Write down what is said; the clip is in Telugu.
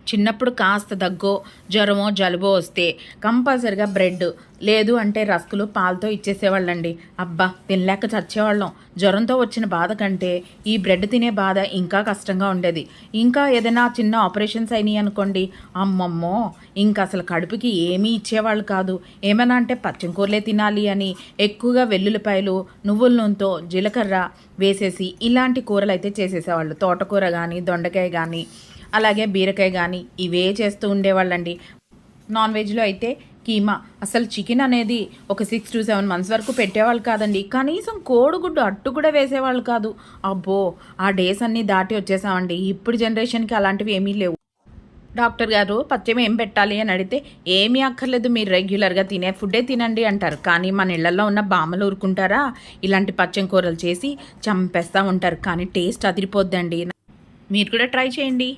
చిన్నప్పుడు కాస్త దగ్గో జ్వరమో జలుబో వస్తే కంపల్సరిగా బ్రెడ్ లేదు అంటే రస్కులు పాలతో ఇచ్చేసేవాళ్ళండి. అబ్బా తినలేక చచ్చేవాళ్ళం. జ్వరంతో వచ్చిన బాధ కంటే ఈ బ్రెడ్ తినే బాధ ఇంకా కష్టంగా ఉండేది. ఇంకా ఏదైనా చిన్న ఆపరేషన్స్ అయినాయి అనుకోండి, అమ్మమ్మో ఇంకా అసలు కడుపుకి ఏమీ ఇచ్చేవాళ్ళు కాదు. ఏమైనా అంటే పచ్చని కూరలే తినాలి అని ఎక్కువగా వెల్లుల్లిపాయలు నువ్వుల నూనెతో జీలకర్ర వేసేసి ఇలాంటి కూరలు అయితే చేసేసేవాళ్ళు. తోటకూర కానీ దొండకాయ కానీ అలాగే బీరకాయ కానీ ఇవే చేస్తూ ఉండేవాళ్ళండి. నాన్ వెజ్లో అయితే కీమా, అసలు చికెన్ అనేది ఒక 6 to 7 months వరకు పెట్టేవాళ్ళు కాదండి. కనీసం కోడిగుడ్డు అట్టు కూడా వేసేవాళ్ళు కాదు. అబ్బో ఆ డేస్ అన్నీ దాటి వచ్చేసామండి. ఇప్పుడు జనరేషన్కి అలాంటివి ఏమీ లేవు. డాక్టర్ గారు పథ్యం ఏం పెట్టాలి అని అడిగితే ఏమీ అక్కర్లేదు, మీరు రెగ్యులర్గా తినే ఫుడ్డే తినండి అంటారు. కానీ మన ఇళ్లలో ఉన్న బామ్మలు ఊరుకుంటారా? ఇలాంటి పచ్చం కూరలు చేసి చంపేస్తూ ఉంటారు. కానీ టేస్ట్ అదిరిపోద్దండి. మీరు కూడా ట్రై చేయండి.